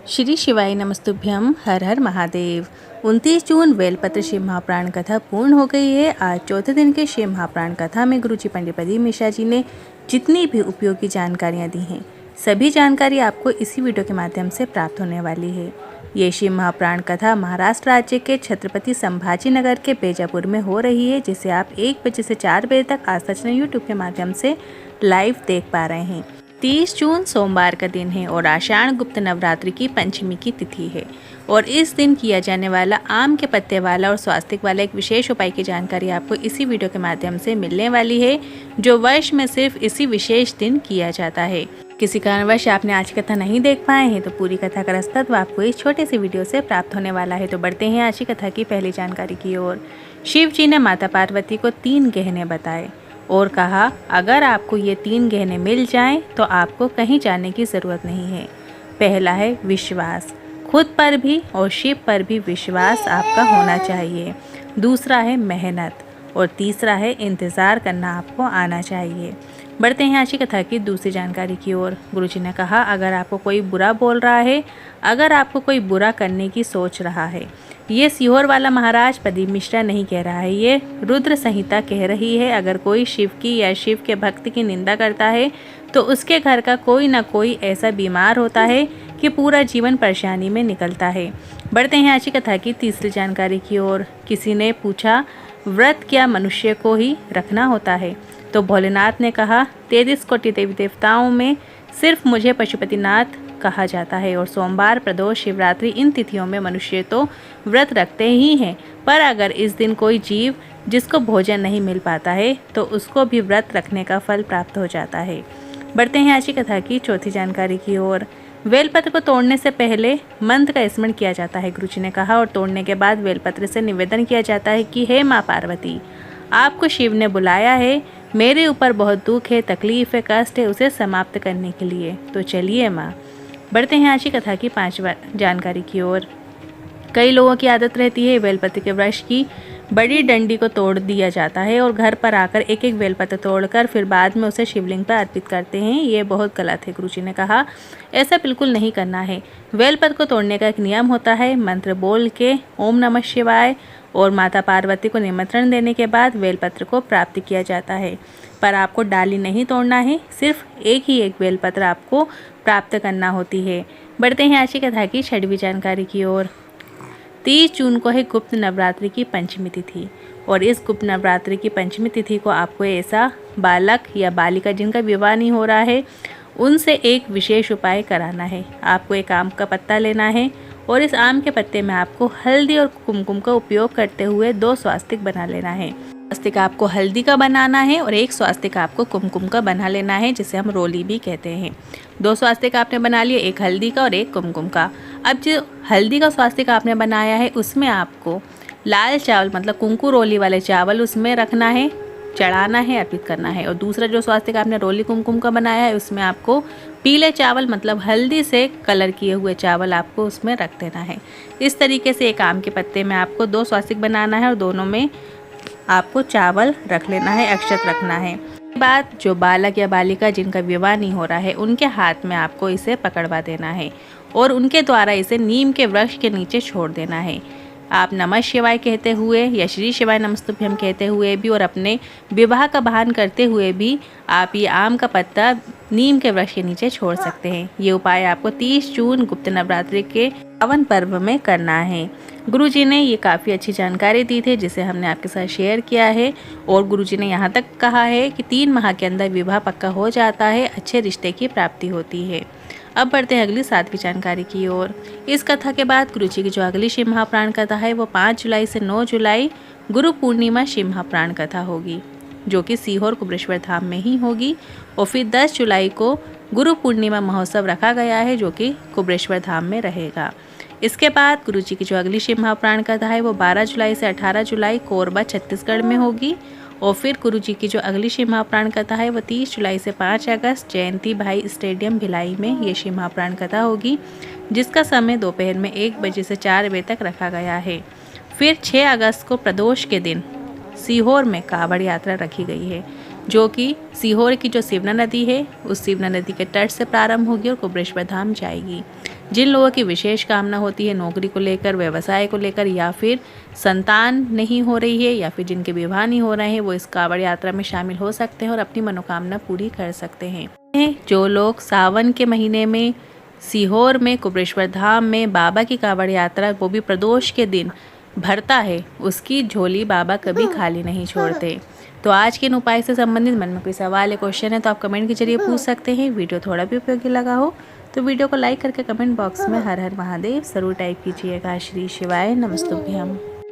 श्री शिवाय नमस्तुभ्यम। हर हर महादेव। 29 जून बेलपत्र शिव महापुराण कथा पूर्ण हो गई है। आज चौथे दिन के शिव महापुराण कथा में गुरुजी पंडित प्रदीप मिश्रा जी ने जितनी भी उपयोगी जानकारियाँ दी हैं, सभी जानकारी आपको इसी वीडियो के माध्यम से प्राप्त होने वाली है। ये शिव महापुराण कथा महाराष्ट्र राज्य के छत्रपति संभाजी नगर के बेजापुर में हो रही है, जिसे आप 1 बजे से 4 बजे तक आज सच यूट्यूब के माध्यम से लाइव देख पा रहे हैं। 30 जून सोमवार का दिन है और आषाढ़ गुप्त नवरात्रि की पंचमी की तिथि है और इस दिन किया जाने वाला आम के पत्ते वाला और स्वास्तिक वाला एक विशेष उपाय की जानकारी आपको इसी वीडियो के माध्यम से मिलने वाली है, जो वर्ष में सिर्फ इसी विशेष दिन किया जाता है। किसी कारणवश आपने आज कथा नहीं देख पाए हैं तो पूरी कथा का रसतत्व आपको इस छोटे से वीडियो से प्राप्त होने वाला है। तो बढ़ते हैं आज की कथा की पहली जानकारी की ओर। शिव जी ने माता पार्वती को 3 गहने बताए और कहा, अगर आपको ये 3 गहने मिल जाएं तो आपको कहीं जाने की ज़रूरत नहीं है। पहला है विश्वास, खुद पर भी और शिव पर भी विश्वास आपका होना चाहिए। दूसरा है मेहनत और तीसरा है इंतज़ार करना आपको आना चाहिए। बढ़ते हैं आज की कथा की दूसरी जानकारी की ओर। गुरुजी ने कहा, अगर आपको कोई बुरा बोल रहा है, अगर आपको कोई बुरा करने की सोच रहा है, ये सीहोर वाला महाराज प्रदीप मिश्रा नहीं कह रहा है, ये रुद्र संहिता कह रही है। अगर कोई शिव की या शिव के भक्त की निंदा करता है तो उसके घर का कोई ना कोई ऐसा बीमार होता है कि पूरा जीवन परेशानी में निकलता है। बढ़ते हैं आज की कथा की तीसरी जानकारी की ओर। किसी ने पूछा, व्रत क्या मनुष्य को ही रखना होता है? तो भोलेनाथ ने कहा, 33 कोटि देवी देवताओं में सिर्फ मुझे पशुपतिनाथ कहा जाता है और सोमवार, प्रदोष, शिवरात्रि इन तिथियों में मनुष्य तो व्रत रखते ही हैं, पर अगर इस दिन कोई जीव जिसको भोजन नहीं मिल पाता है तो उसको भी व्रत रखने का फल प्राप्त हो जाता है। बढ़ते हैं आज की कथा की चौथी जानकारी की ओर। बेलपत्र को तोड़ने से पहले मंत्र का स्मरण किया जाता है, गुरुजी ने कहा, और तोड़ने के बाद बेलपत्र से निवेदन किया जाता है कि हे माँ पार्वती, आपको शिव ने बुलाया है, मेरे ऊपर बहुत दुख है, तकलीफ है, कष्ट है, उसे समाप्त करने के लिए, तो चलिए माँ। बढ़ते हैं आज की कथा की 5वीं जानकारी की ओर। कई लोगों की आदत रहती है बेलपत्र के वृक्ष की बड़ी डंडी को तोड़ दिया जाता है और घर पर आकर एक एक बेलपत्र तोड़कर फिर बाद में उसे शिवलिंग पर अर्पित करते हैं। ये बहुत गलत है। गुरुजी ने कहा, ऐसा बिल्कुल नहीं करना है। बेलपत्र को तोड़ने का एक नियम होता है। मंत्र बोल के ओम नमः शिवाय और माता पार्वती को निमंत्रण देने के बाद बेलपत्र को प्राप्त किया जाता है, पर आपको डाली नहीं तोड़ना है, सिर्फ एक ही एक बेलपत्र आपको प्राप्त करना होती है। बढ़ते हैं आज की कथा की 6वीं जानकारी की ओर। 30 जून को है गुप्त नवरात्रि की पंचमी तिथि और इस गुप्त नवरात्रि की पंचमी तिथि को आपको ऐसा बालक या बालिका जिनका विवाह नहीं हो रहा है उनसे एक विशेष उपाय कराना है। आपको एक आम का पत्ता लेना है और इस आम के पत्ते में आपको हल्दी और कुमकुम का उपयोग करते हुए 2 स्वास्तिक बना लेना है। स्वास्तिक आपको हल्दी का बनाना है और एक स्वास्तिक आपको कुमकुम का बना लेना है, जिसे हम रोली भी कहते हैं। 2 स्वास्तिक आपने बना लिए, एक हल्दी का और एक कुमकुम का। अब जो हल्दी का स्वास्तिक आपने बनाया है उसमें आपको लाल चावल मतलब कुंकू रोली वाले चावल उसमें रखना है, चढ़ाना है, अर्पित करना है। और दूसरा जो स्वास्तिक आपने रोली कुमकुम का बनाया है उसमें आपको पीले चावल मतलब हल्दी से कलर किए हुए चावल आपको उसमें रख देना है। इस तरीके से एक आम के पत्ते में आपको 2 स्वास्तिक बनाना है और दोनों में आपको चावल रख लेना है, अक्षत रखना है। बाद जो बालक या बालिका जिनका विवाह नहीं हो रहा है उनके हाथ में आपको इसे पकड़वा देना है और उनके द्वारा इसे नीम के वृक्ष के नीचे छोड़ देना है। आप नमः शिवाय कहते हुए या श्री शिवाय नमस्तुभ्यम कहते हुए भी और अपने विवाह का बहान करते हुए भी आप ये आम का पत्ता नीम के वृक्ष के नीचे छोड़ सकते हैं। ये उपाय आपको 30 जून गुप्त नवरात्रि के पावन पर्व में करना है। गुरुजी ने ये काफ़ी अच्छी जानकारी दी थी जिसे हमने आपके साथ शेयर किया है और गुरुजी ने यहाँ तक कहा है कि 3 माह के अंदर विवाह पक्का हो जाता है, अच्छे रिश्ते की प्राप्ति होती है। अब बढ़ते हैं अगली 7वीं जानकारी की ओर। इस कथा के बाद गुरुजी की जो अगली शिव महापुराण कथा है वो 5 जुलाई से 9 जुलाई गुरु पूर्णिमा शिव महापुराण कथा होगी, जो कि सीहोर कुबरेश्वर धाम में ही होगी। और फिर 10 जुलाई को गुरु पूर्णिमा महोत्सव रखा गया है, जो कि कुबरेश्वर धाम में रहेगा। इसके बाद गुरुजी की जो अगली शिव महापुराण कथा है वो 12 जुलाई से 18 जुलाई कोरबा छत्तीसगढ़ में होगी। और फिर गुरुजी की जो अगली शिव महापुराण कथा है वो 30 जुलाई से 5 अगस्त जयंती भाई स्टेडियम भिलाई में ये शिव महापुराण कथा होगी, जिसका समय दोपहर में 1 बजे से 4 बजे तक रखा गया है। फिर 6 अगस्त को प्रदोष के दिन सीहोर में कावड़ यात्रा रखी गई है, जो कि सीहोर की जो सिवना नदी है उस सिवना नदी के तट से प्रारंभ होगी और कुबरेश्वर धाम जाएगी। जिन लोगों की विशेष कामना होती है नौकरी को लेकर, व्यवसाय को लेकर, या फिर संतान नहीं हो रही है, या फिर जिनके विवाह नहीं हो रहे हैं, वो इस कांवड़ यात्रा में शामिल हो सकते हैं और अपनी मनोकामना पूरी कर सकते हैं। जो लोग सावन के महीने में सीहोर में कुबरेश्वर धाम में बाबा की कांवड़ यात्रा, वो भी प्रदोष के दिन, भरता है, उसकी झोली बाबा कभी खाली नहीं छोड़ते। तो आज के इन उपाय से संबंधित मन में कोई सवाल या क्वेश्चन है तो आप कमेंट के जरिए पूछ सकते हैं। वीडियो थोड़ा भी उपयोगी लगा हो तो वीडियो को लाइक करके कमेंट बॉक्स में हर हर महादेव जरूर टाइप कीजिएगा। श्री शिवाय नमस्तुभ्यम।